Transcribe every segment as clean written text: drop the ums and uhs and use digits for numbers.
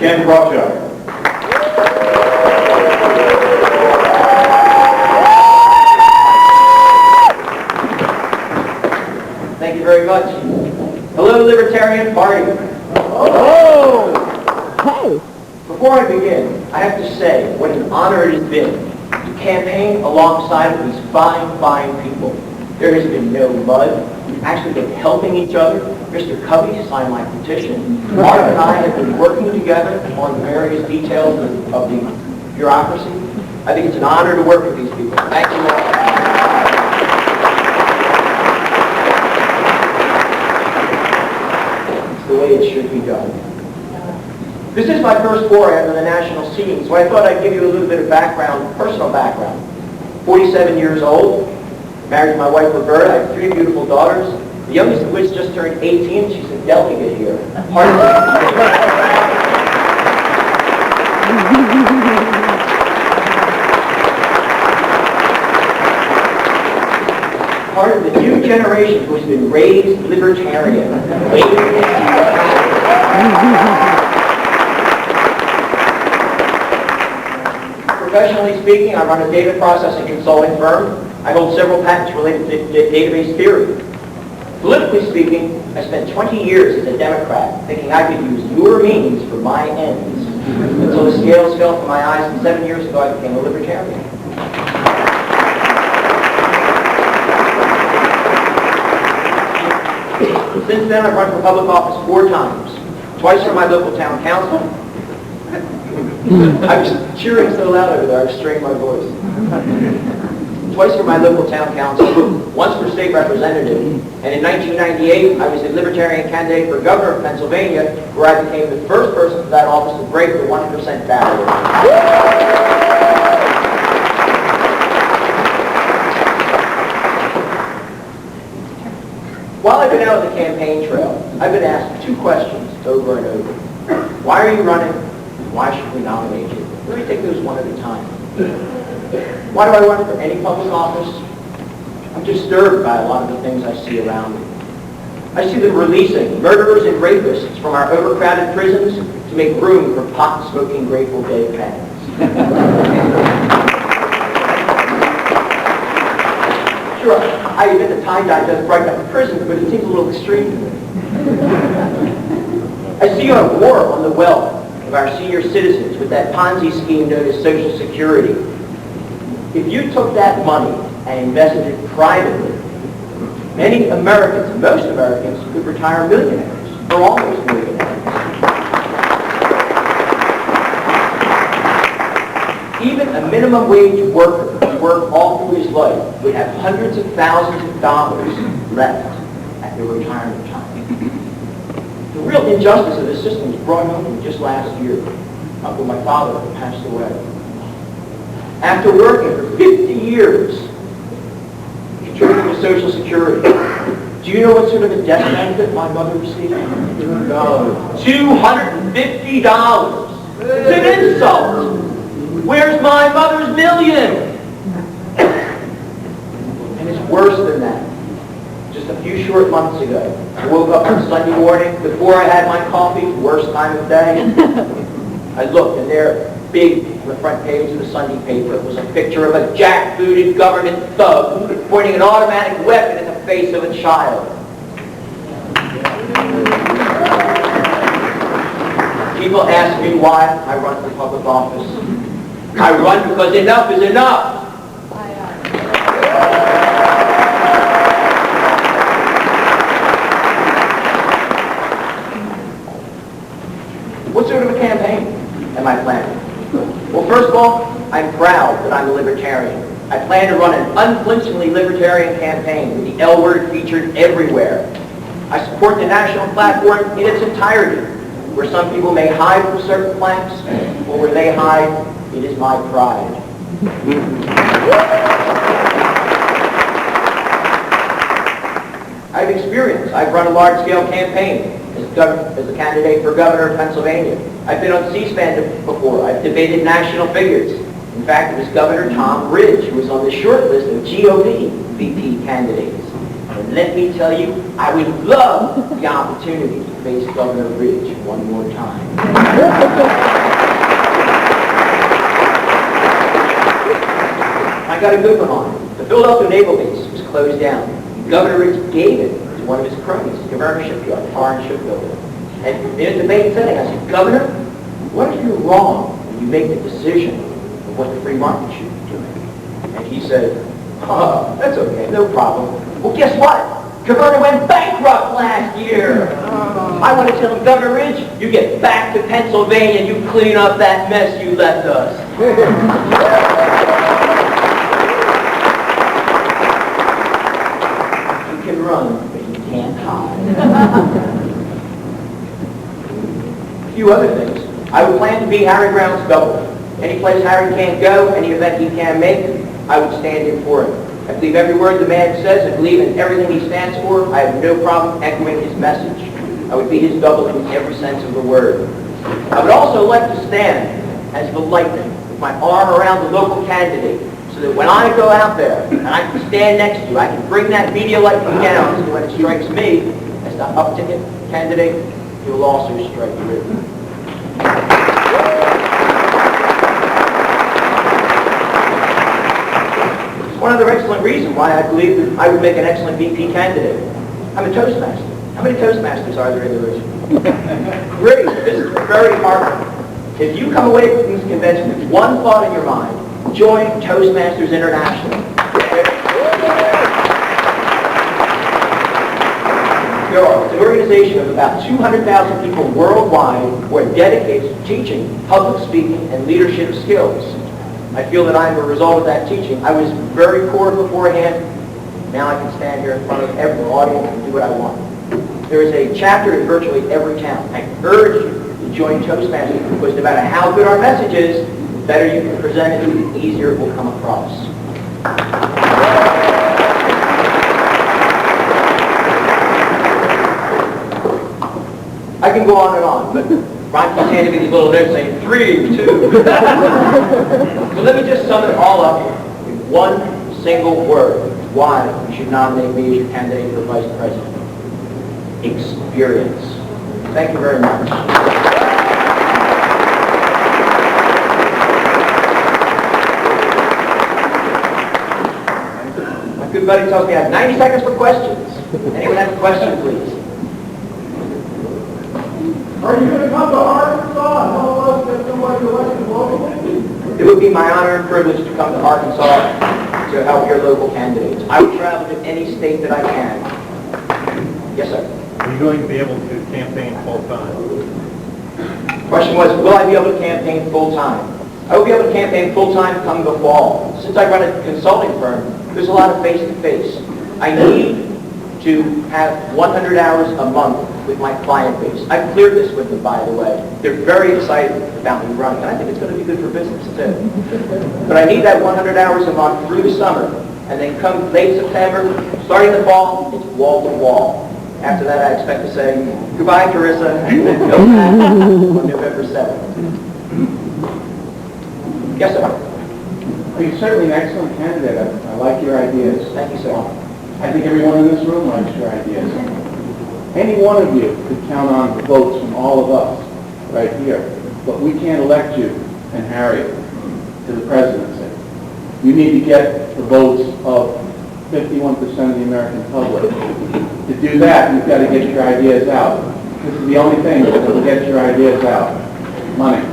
Ken Krawchuk. Thank you very much. Hello, Libertarian Party. Oh! Hey! Before I begin, I have to say what an honor it has been to campaign alongside of these fine, fine people. There has been no mud. We've actually been helping each other. Mr. Kubby signed my petition. Mark and I have been working together on various details of the bureaucracy. I think it's an honor to work with these people. Thank you all. It's the way it should be done. This is my first foray under the national scene, so I thought I'd give you a little bit of background, personal background. 47 years old, married to my wife Roberta. I have 3 beautiful daughters, the youngest of which just turned 18. She's a delegate here. Part of the new generation who has been raised libertarian. Professionally speaking, I run a data processing consulting firm. I hold several patents related to database theory. Politically speaking, I spent 20 years as a Democrat thinking I could use your means for my ends, until the scales fell from my eyes, and 7 years ago I became a libertarian. Since then, I've run for public office 4 times. Twice for my local town council. I was cheering so loud over there, I restrained my voice. Twice for my local town council, once for state representative, and in 1998, I was a Libertarian candidate for governor of Pennsylvania, where I became the first person for that office to break the 1% barrier. While I've been out on the campaign trail, I've been asked 2 questions over and over. Why are you running? Why should we nominate you? Let me take those one at a time. Why do I run for any public office? I'm disturbed by a lot of the things I see around me. I see them releasing murderers and rapists from our overcrowded prisons to make room for pot-smoking Grateful Dead fans. Sure, I admit the tie-dye does brighten up the prison, but it seems a little extreme to me. I see a war on the wealth of our senior citizens with that Ponzi scheme known as Social Security. If you took that money and invested it privately, many Americans, most Americans, could retire millionaires, or almost millionaires. Even a minimum wage worker who worked all through his life would have hundreds of thousands of dollars left at their retirement time. The real injustice of the system was brought home to me just last year, when my father passed away. After working for 50 years, contributing to Social Security, do you know what sort of a death benefit my mother received? $250. It's an insult. Where's my mother's $1,000,000? And it's worse than that. Just a few short months ago, I woke up on Sunday morning, before I had my coffee, worst time of day. I looked, and there, big on the front page of the Sunday paper, was a picture of a jackbooted government thug pointing an automatic weapon in the face of a child. People ask me why I run for public office. I run because enough is enough. What sort of a campaign am I planning? Well, first of all, I'm proud that I'm a libertarian. I plan to run an unflinchingly libertarian campaign with the L word featured everywhere. I support the national platform in its entirety. Where some people may hide from certain flanks, or where they hide, it is my pride. I've experienced. I've run a large-scale campaign as a candidate for governor of Pennsylvania. I've been on C-SPAN before. I've debated national figures. In fact, it was Governor Tom Ridge who was on the short list of GOP VP candidates. And let me tell you, I would love the opportunity to face Governor Ridge one more time. I got a good one on it. The Philadelphia Naval Base was closed down. Governor Ridge gave it to one of his cronies, Governor Shipyard, foreign shipbuilder. And in a debate setting, I said, Governor, what if you're wrong when you make the decision of what the free market should be doing? And he said, oh, that's okay, no problem. Well, guess what? Governor went bankrupt last year. I want to tell him, Governor Ridge, you get back to Pennsylvania and you clean up that mess you left us. You can run, but you can't hide. A few other things. I would plan to be Harry Brown's double. Any place Harry can't go, any event he can't make, I would stand in for him. I believe every word the man says. I believe in everything he stands for. I have no problem echoing his message. I would be his double in every sense of the word. I would also like to stand as the lightning with my arm around the local candidate so that when I go out there and I can stand next to you, I can bring that media lightning down so when it strikes me as the up-ticket candidate, he will also strike you. One other excellent reason why I believe that I would make an excellent VP candidate. I'm a Toastmaster. How many Toastmasters are there in the room? Great. This is very hard. If you come away from this convention with one thought in your mind, join Toastmasters International. It's an organization of about 200,000 people worldwide who are dedicated to teaching public speaking and leadership skills. I feel that I'm a result of that teaching. I was very poor beforehand. Now I can stand here in front of every audience and do what I want. There is a chapter in virtually every town. I urge you to join Toastmasters because no matter how good our message is, the better you can present it, the easier it will come across. I can go on and on, but Ron keeps handing me these little notes saying 3, 2. So let me just sum it all up in one single word. Why you should nominate me as your candidate for vice president. Experience. Thank you very much. My good buddy tells me I have 90 seconds for questions. Anyone have a question, please? Are you going to come to Arkansas and help us get somebody elected locally? It would be my honor and privilege to come to Arkansas to help your local candidates. I will travel to any state that I can. Yes, sir. Are you going to be able to campaign full-time? Question was, will I be able to campaign full-time? I will be able to campaign full-time come the fall. Since I run a consulting firm, there's a lot of face-to-face. I need to have 100 hours a month with my client base. I've cleared this with them, by the way. They're very excited about me running, and I think it's going to be good for business, too. But I need that 100 hours a month through the summer, and then come late September, starting the fall, it's wall-to-wall. After that, I expect to say, goodbye, Carissa, and then go back on November 7th. Yes, sir. Well, you're certainly an excellent candidate. I like your ideas. Thank you, sir. I think everyone in this room likes your ideas. Any one of you could count on the votes from all of us right here, but we can't elect you and Harry to the presidency. You need to get the votes of 51% of the American public. To do that, you've got to get your ideas out. This is the only thing that will get your ideas out. Money.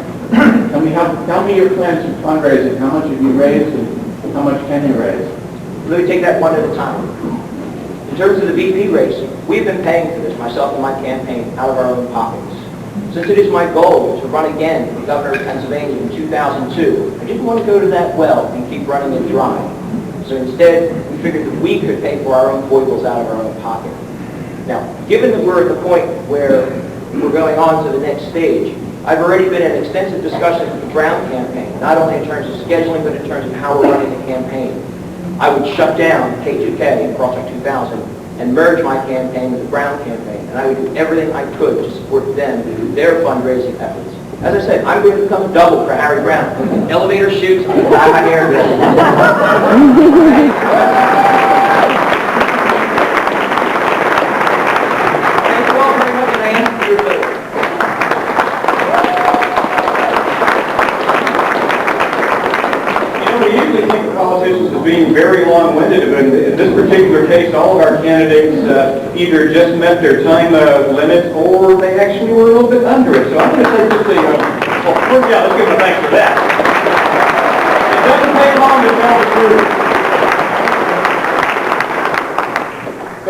Tell me your plans for fundraising. How much have you raised and how much can you raise? Let me take that one at a time. In terms of the VP race, we've been paying for this, myself and my campaign, out of our own pockets. Since it is my goal to run again for governor of Pennsylvania in 2002, I didn't want to go to that well and keep running it dry. So instead, we figured that we could pay for our own foibles out of our own pocket. Now, given that we're at the point where we're going on to the next stage, I've already been in extensive discussions with the Brown campaign, not only in terms of scheduling, but in terms of how we're running the campaign. I would shut down K2K and Krawchuk 2000 and merge my campaign with the Brown campaign, and I would do everything I could to support them in their fundraising efforts. As I said, I'm going to become double for Harry Brown. Elevator shoots, I'm glad I'm here. politicians as being very long-winded, but in this particular case, all of our candidates either just met their time limit or they actually were a little bit under it. So I'm going to say just well, first, yeah, let's give them a thanks for that. It doesn't take long to tell the truth.